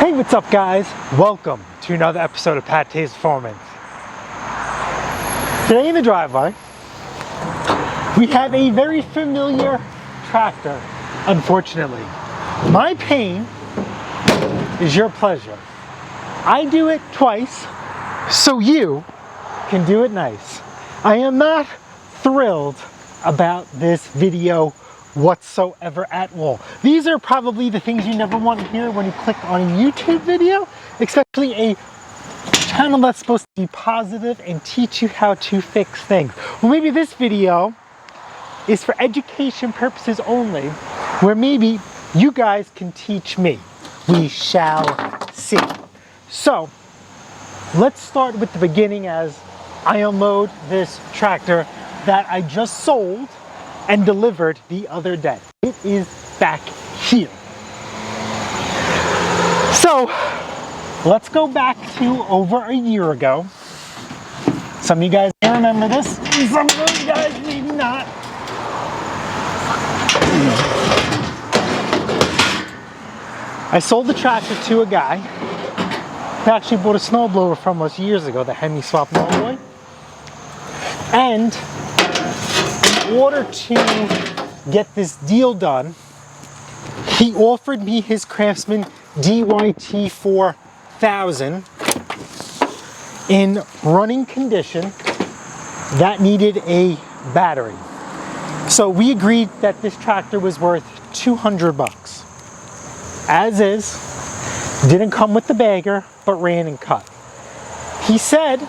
Hey, what's up guys? Welcome to another episode of Pat T's Performance. Today in the driveway, we have a very familiar tractor, unfortunately. My pain is your pleasure. I do it twice, so you can do it nice. I am not thrilled about this video whatsoever at all. These are probably the things you never want to hear when you click on a YouTube video, especially a channel that's supposed to be positive and teach you how to fix things. Well, maybe this video is for education purposes only, where maybe you guys can teach me. We shall see. So let's start with the beginning as I unload this tractor that I just sold and delivered the other day. It is back here. So let's go back to over a year ago. Some of you guys may remember this, and some of you guys may not. I sold the tractor to a guy who actually bought a snowblower from us years ago, the Hemi Swap Boy. And in order to get this deal done, he offered me his Craftsman DYT 4000 in running condition that needed a battery. So we agreed that this tractor was worth 200 bucks. As is, didn't come with the bagger, but ran and cut. He said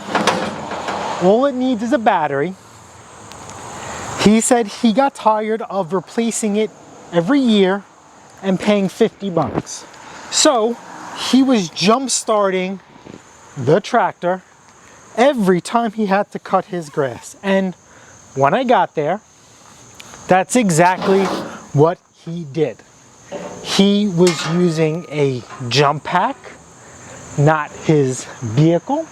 all it needs is a battery. He said he got tired of replacing it every year and paying 50 bucks. So he was jump starting the tractor every time he had to cut his grass. And when I got there, that's exactly what he did. He was using a jump pack, not his vehicle.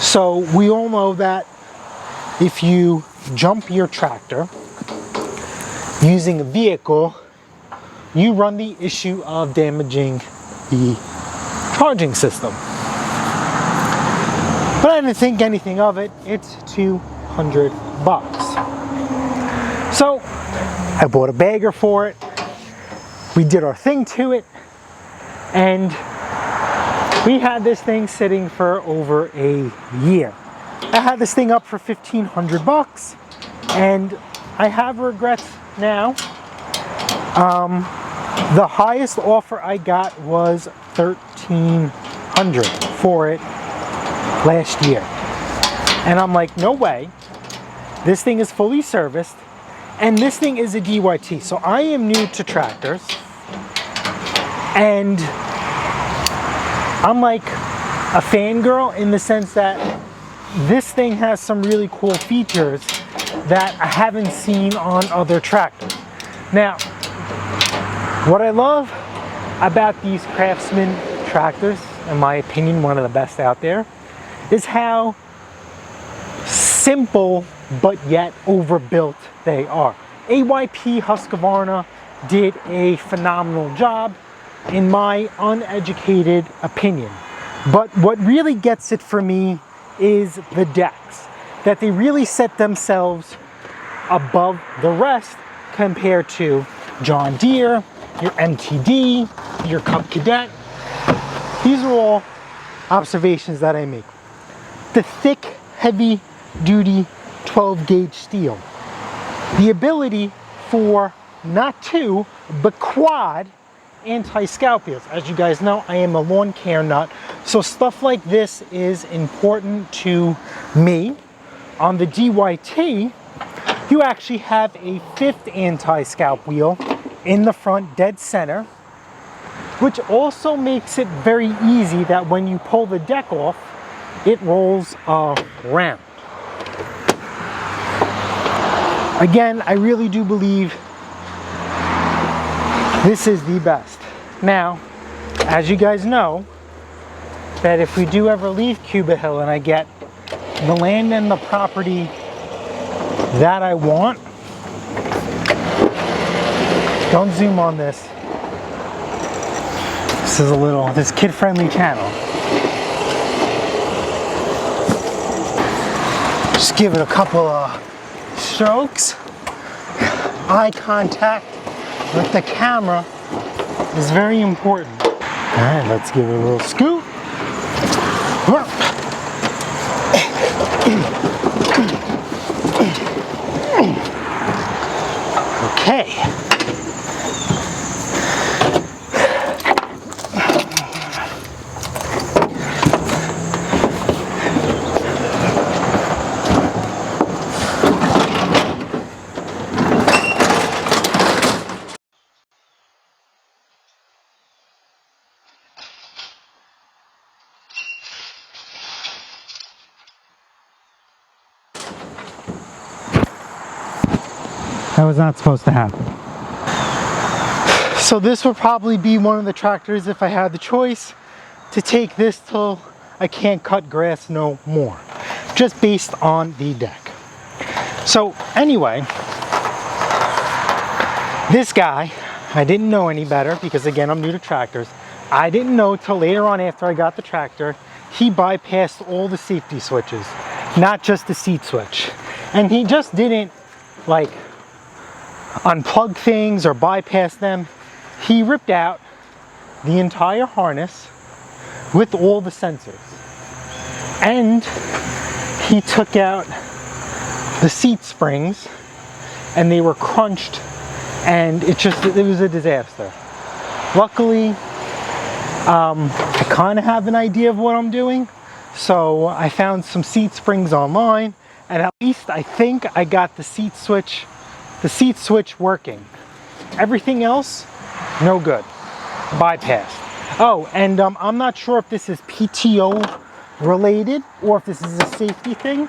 So we all know that if you jump your tractor using a vehicle, you run the issue of damaging the charging system. But I didn't think anything of it. It's 200 bucks. So I bought a bagger for it. We did our thing to it, and we had this thing sitting for over a year. I had this thing up for 1,500 bucks, and I have regrets now. The highest offer I got was 1,300 for it last year. And I'm like, no way. This thing is fully serviced, and this thing is a DYT. So I am new to tractors, and I'm like a fangirl in the sense that this thing has some really cool features that I haven't seen on other tractors. Now, what I love about these Craftsman tractors, in my opinion, one of the best out there, is how simple but yet overbuilt they are. AYP Husqvarna did a phenomenal job, in my uneducated opinion. But what really gets it for me is the decks, that they really set themselves above the rest compared to John Deere, your MTD, your Cub Cadet. These are all observations that I make. The thick, heavy duty 12 gauge steel. The ability for not two, but quad anti-scalp wheels. As you guys know, I am a lawn care nut, so stuff like this is important to me. On the DYT, you actually have a fifth anti-scalp wheel in the front dead center, which also makes it very easy that when you pull the deck off, it rolls around. Again, I really do believe this is the best. Now, as you guys know, that if we do ever leave Cuba Hill and I get the land and the property that I want, don't zoom on this. This is this kid-friendly channel. Just give it a couple of strokes. Eye contact with the camera is very important. All right, let's give it a little scoot. Okay. That was not supposed to happen. So this would probably be one of the tractors if I had the choice to take this till I can't cut grass no more, just based on the deck. So anyway, this guy, I didn't know any better because again, I'm new to tractors. I didn't know till later on after I got the tractor, he bypassed all the safety switches, not just the seat switch. And he just didn't like unplug things or bypass them. He ripped out the entire harness with all the sensors. And he took out the seat springs and they were crunched and it was a disaster. Luckily, I kind of have an idea of what I'm doing. So I found some seat springs online and at least I think I got the seat switch working. Everything else, no good. Bypassed. Oh, and I'm not sure if this is PTO related or if this is a safety thing.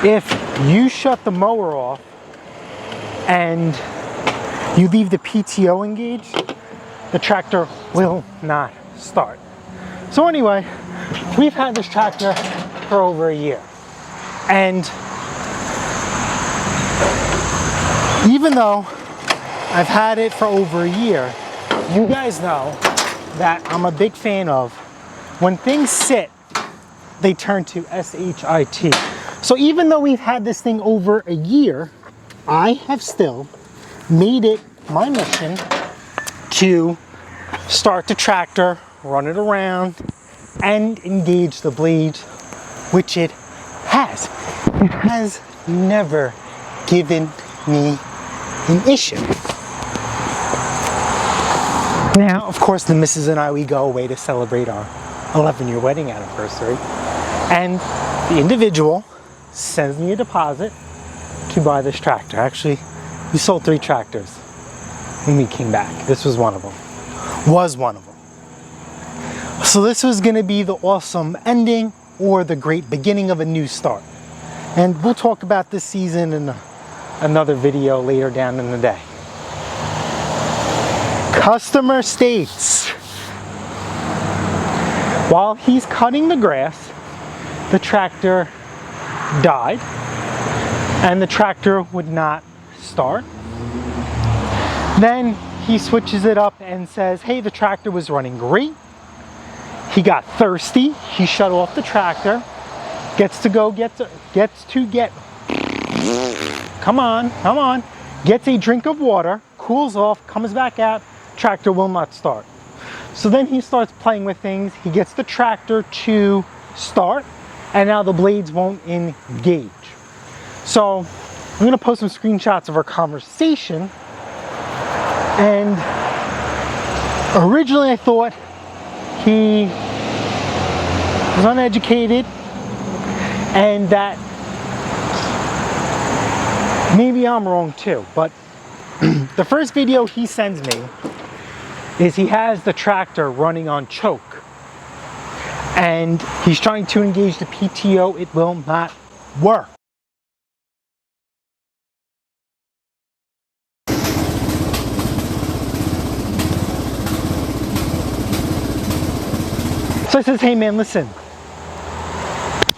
If you shut the mower off and you leave the PTO engaged, the tractor will not start. So anyway, we've had this tractor for over a year. And even though I've had it for over a year, you guys know that I'm a big fan of when things sit, they turn to SHIT. So even though we've had this thing over a year, I have still made it my mission to start the tractor, run it around, and engage the blades, which it has. It has never given me an issue. Now, of course, the missus and I, we go away to celebrate our 11-year wedding anniversary. And the individual sends me a deposit to buy this tractor. Actually, we sold 3 tractors when we came back. This was one of them. So this was going to be the awesome ending or the great beginning of a new start. And we'll talk about this season in another video later down in the day. Customer states, while he's cutting the grass, the tractor died and the tractor would not start. Then he switches it up and says, hey, the tractor was running great. He got thirsty. He shut off the tractor. Gets a drink of water, cools off, comes back out, tractor will not start. So then he starts playing with things. He gets the tractor to start, and now the blades won't engage. So I'm gonna post some screenshots of our conversation. And originally I thought he was uneducated and that maybe I'm wrong too, but the first video he sends me is he has the tractor running on choke and he's trying to engage the PTO. It will not work. So I says, hey man, listen,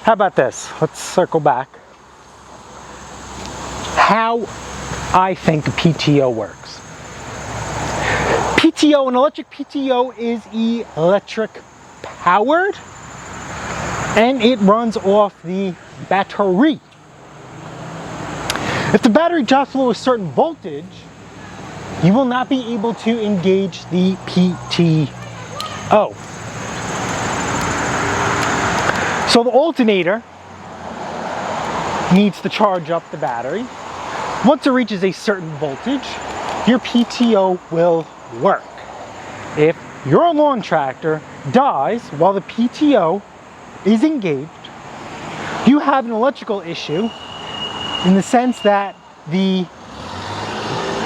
how about this? Let's circle back. How I think PTO works. PTO, an electric PTO is electric powered, and it runs off the battery. If the battery drops below a certain voltage, you will not be able to engage the PTO. So the alternator needs to charge up the battery. Once it reaches a certain voltage, your PTO will work. If your lawn tractor dies while the PTO is engaged, you have an electrical issue in the sense that the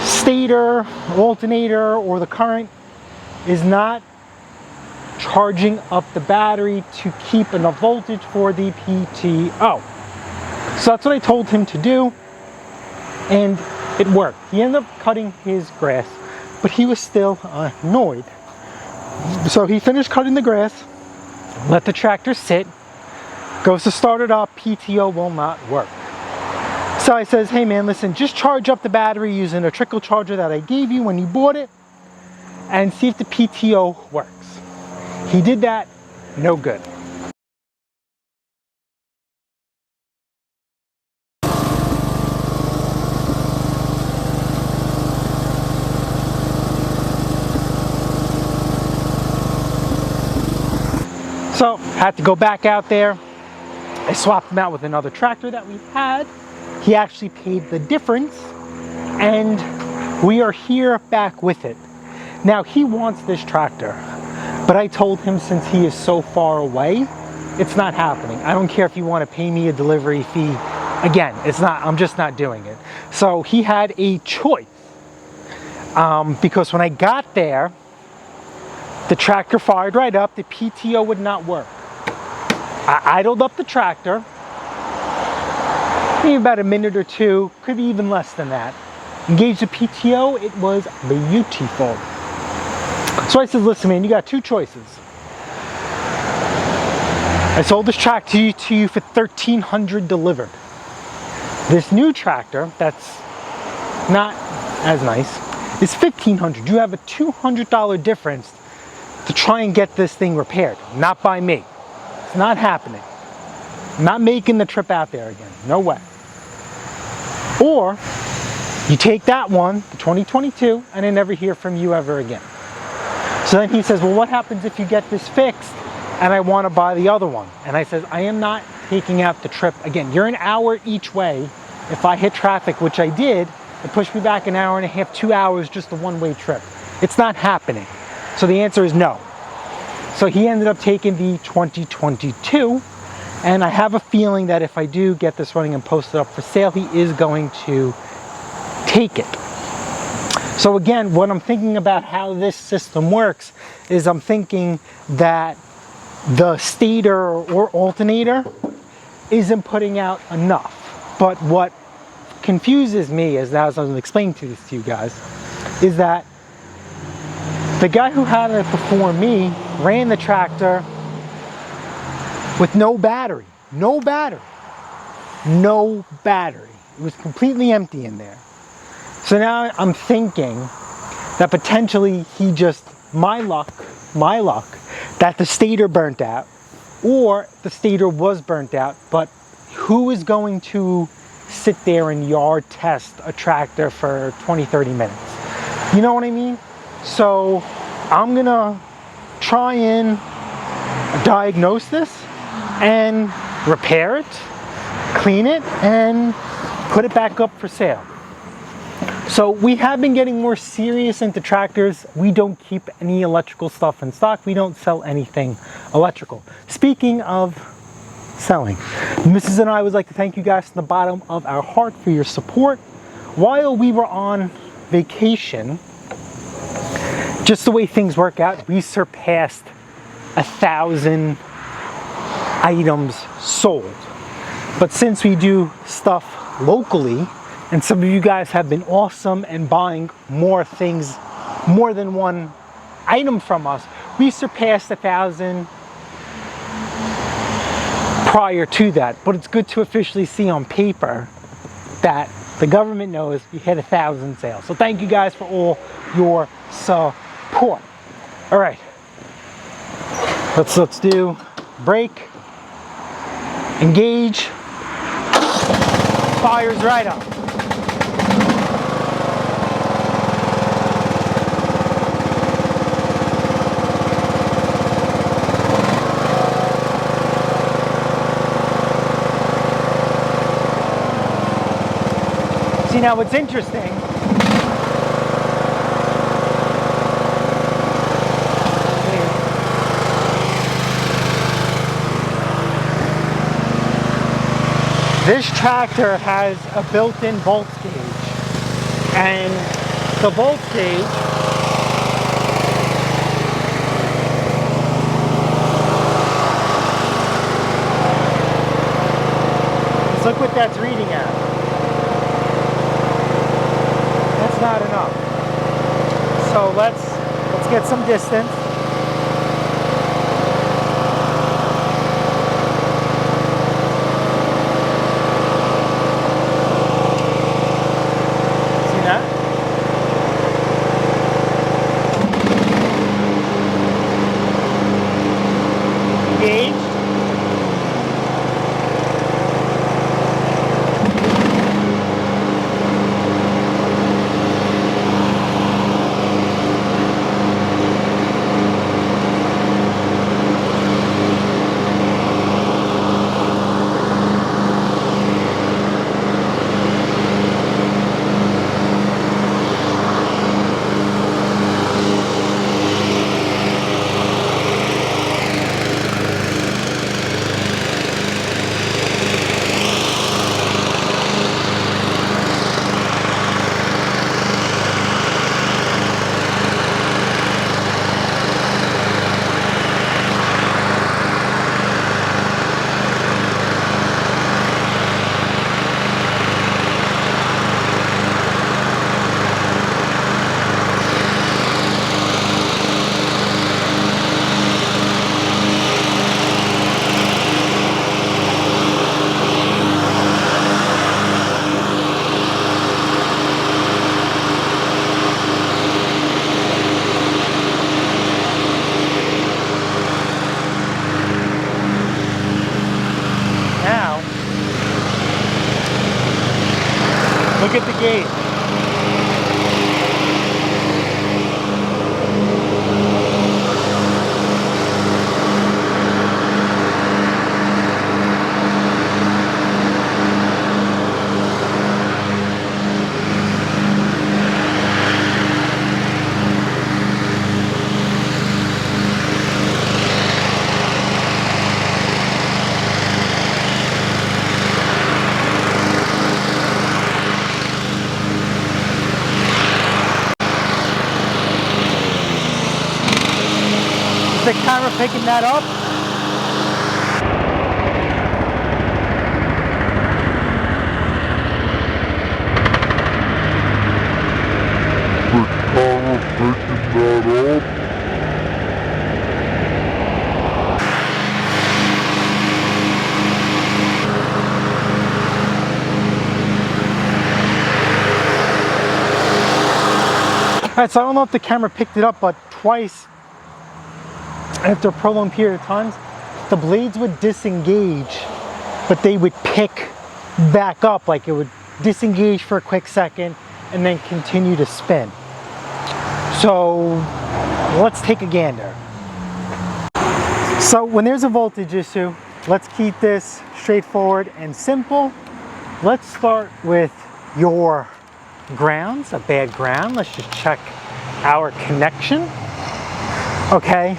stator, alternator, or the current is not charging up the battery to keep enough voltage for the PTO. So that's what I told him to do, and it worked. He ended up cutting his grass, but he was still annoyed. So he finished cutting the grass, let the tractor sit, goes to start it up, PTO will not work. So I says, hey man, listen, just charge up the battery using a trickle charger that I gave you when you bought it and see if the PTO works. He did that, no good. So, had to go back out there. I swapped him out with another tractor that we had. He actually paid the difference, and we are here back with it. Now, he wants this tractor, but I told him since he is so far away, it's not happening. I don't care if you want to pay me a delivery fee. Again, it's not, I'm just not doing it. So he had a choice, because when I got there, the tractor fired right up, the PTO would not work. I idled up the tractor, maybe about a minute or two, could be even less than that. Engaged the PTO, it was beautiful. So I said, listen man, you got two choices. I sold this tractor to you for $1,300 delivered. This new tractor, that's not as nice, is $1,500. You have a $200 difference to try and get this thing repaired. Not by me. It's not happening. I'm not making the trip out there again. No way. Or you take that one, the 2022, and I never hear from you ever again. So then he says, well, what happens if you get this fixed and I want to buy the other one? And I says, I am not taking out the trip again. You're an hour each way. If I hit traffic, which I did, it pushed me back an hour and a half, 2 hours, just a one-way trip. It's not happening. So the answer is no. So he ended up taking the 2022, and I have a feeling that if I do get this running and post it up for sale, he is going to take it. So again, when I'm thinking about how this system works is I'm thinking that the stator or alternator isn't putting out enough. But what confuses me, as I was explaining this to you guys, is that the guy who had it before me ran the tractor with no battery. No battery. No battery. It was completely empty in there. So now I'm thinking that potentially he just, my luck, that the stator burnt out, or the stator was burnt out, but who is going to sit there and yard test a tractor for 20-30 minutes? You know what I mean? So I'm gonna try and diagnose this and repair it, clean it, and put it back up for sale. So we have been getting more serious into tractors. We don't keep any electrical stuff in stock. We don't sell anything electrical. Speaking of selling, Mrs. and I would like to thank you guys from the bottom of our heart for your support. While we were on vacation, just the way things work out, we surpassed 1,000 items sold. But since we do stuff locally, and some of you guys have been awesome and buying more things, more than one item from us, we surpassed 1,000 prior to that. But it's good to officially see on paper that the government knows we hit 1,000 sales. So thank you guys for all your support. port. All right, let's do brake, engage, fires right up. See, now what's interesting, this tractor has a built-in volts gauge, and the volts gauge let's look what that's reading at. That's not enough. So let's get some distance. Look at the gauge. The camera picking that up. All right, so I don't know if the camera picked it up, but twice after a prolonged period of time, the blades would disengage, but they would pick back up, like it would disengage for a quick second and then continue to spin. So let's take a gander. So when there's a voltage issue, let's keep this straightforward and simple. Let's start with your grounds, a bad ground. Let's just check our connection. Okay,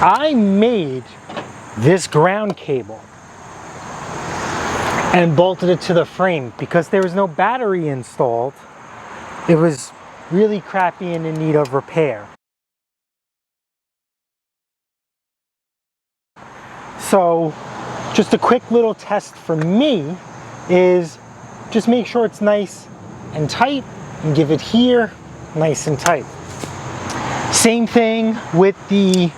I made this ground cable and bolted it to the frame because there was no battery installed. It was really crappy and in need of repair. So just a quick little test for me is just make sure it's nice and tight and give it here nice and tight. Same thing with the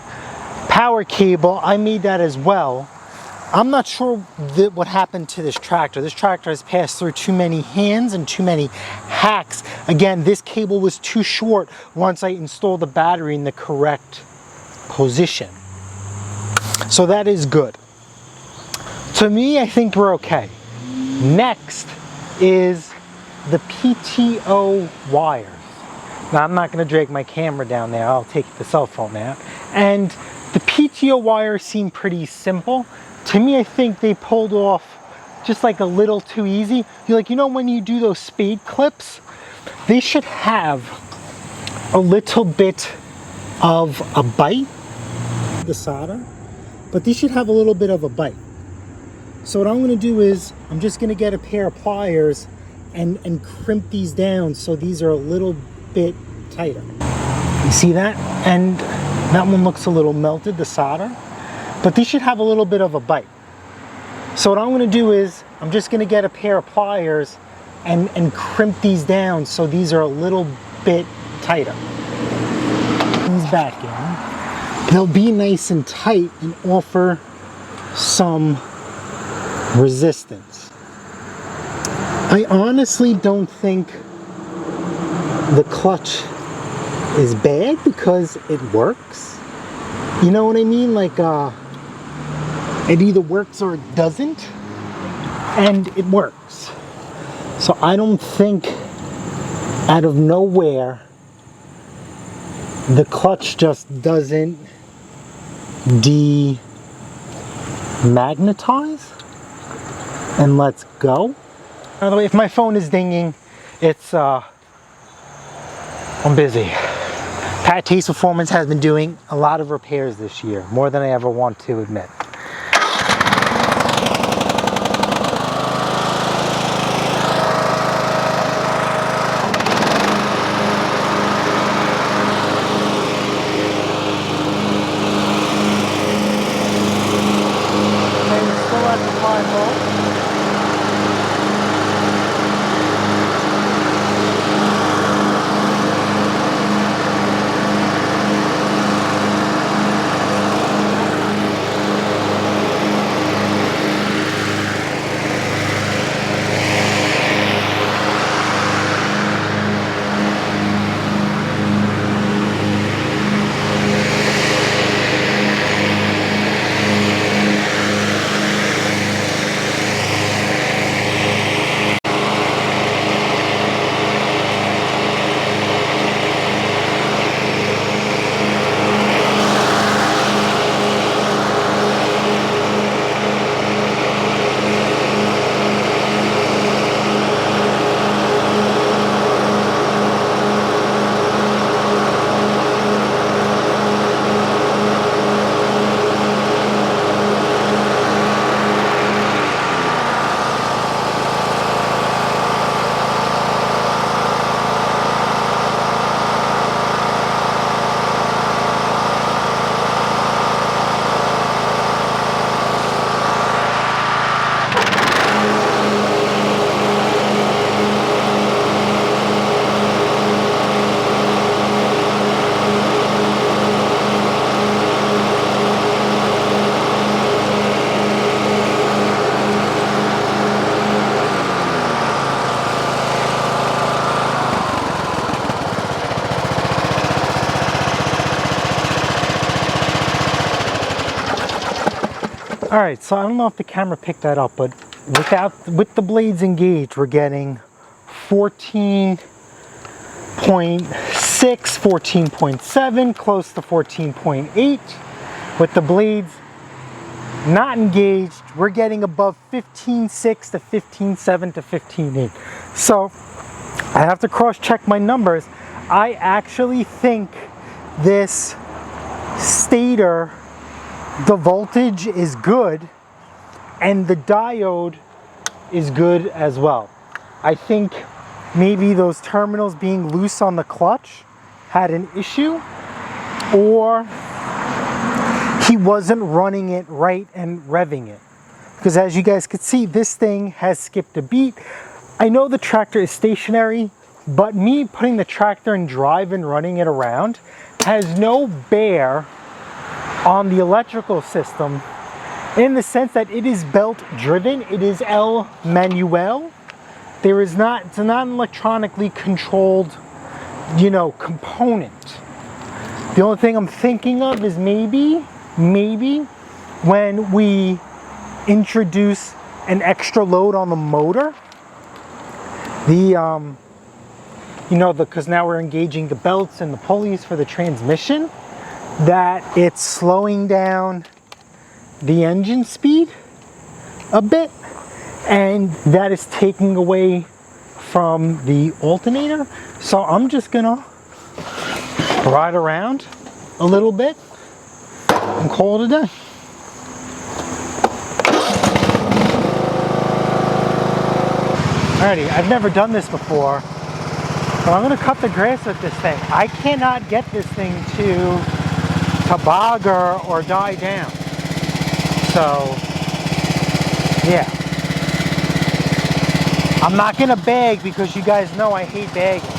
power cable. I made that as well, I'm not sure what happened to this tractor. This tractor has passed through too many hands and too many hacks. Again, this cable was too short once I installed the battery in the correct position. So that is good. To me, I think we're okay. Next is the PTO wires. Now, I'm not going to drag my camera down there. I'll take the cell phone out. And the PTO wires seem pretty simple. To me, I think they pulled off just like a little too easy. You're like, you know, when you do those spade clips, they should have a little bit of a bite, the solder, but these should have a little bit of a bite. So what I'm going to do is I'm just going to get a pair of pliers and crimp these down so these are a little bit tighter. You see that? And that one looks a little melted, the solder, but these should have a little bit of a bite. So what I'm going to do is I'm just going to get a pair of pliers and crimp these down so these are a little bit tighter. These back in. They'll be nice and tight and offer some resistance. I honestly don't think the clutch is bad because it works. You know what I mean? Like it either works or it doesn't, and it works. So I don't think out of nowhere the clutch just doesn't demagnetize and let's go. By the way, if my phone is dinging, it's I'm busy. Pat Taste Performance has been doing a lot of repairs this year, more than I ever want to admit. All right, so I don't know if the camera picked that up, but with the blades engaged, we're getting 14.6, 14.7, close to 14.8. With the blades not engaged, we're getting above 15.6 to 15.7 to 15.8. So I have to cross-check my numbers. I actually think this stator, the voltage is good and the diode is good as well. I think maybe those terminals being loose on the clutch had an issue, or he wasn't running it right and revving it. Because as you guys could see, this thing has skipped a beat. I know the tractor is stationary, but me putting the tractor in drive and running it around has no bear on the electrical system in the sense that it is belt driven. It is el manual. It's not an electronically controlled, you know, component. The only thing I'm thinking of is maybe when we introduce an extra load on the motor, because now we're engaging the belts and the pulleys for the transmission, that it's slowing down the engine speed a bit, and that is taking away from the alternator. So I'm just gonna ride around a little bit and call it a day. Alrighty, I've never done this before, but I'm gonna cut the grass with this thing. I cannot get this thing to bogger or die down. So, yeah. I'm not gonna bag because you guys know I hate bagging.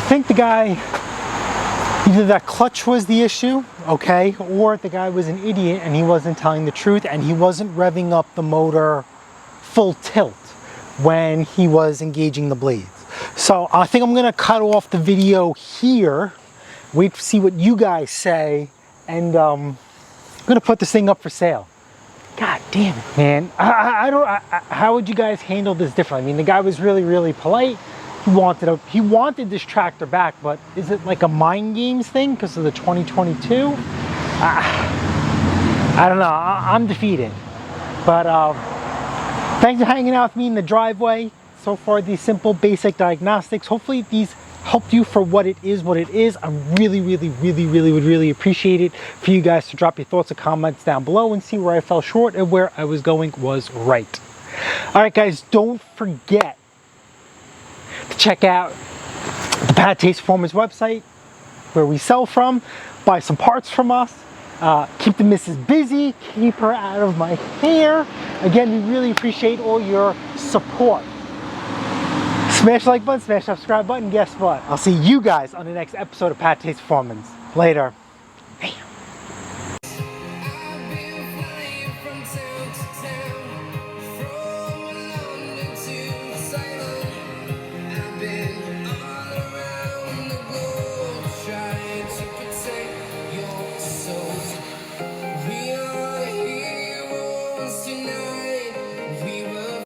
think the guy, either that clutch was the issue, okay, or the guy was an idiot and he wasn't telling the truth and he wasn't revving up the motor full tilt when he was engaging the blades. So I think I'm gonna cut off the video here, wait to see what you guys say, and I'm gonna put this thing up for sale. God damn it, man. How would you guys handle this differently? I mean, the guy was really, really polite. He wanted this tractor back, but is it like a mind games thing because of the 2022? I don't know. I'm defeated. But thanks for hanging out with me in the driveway. So far, these simple, basic diagnostics. Hopefully, these helped you for what it is. I really would really appreciate it for you guys to drop your thoughts and comments down below and see where I fell short and where I was going was right. All right, guys, don't forget to check out the Bad Taste Performance website where we sell from, buy some parts from us, keep the missus busy, keep her out of my hair. Again, we really appreciate all your support. Smash the like button, smash the subscribe button. Guess what? I'll see you guys on the next episode of Bad Taste Performance. Later.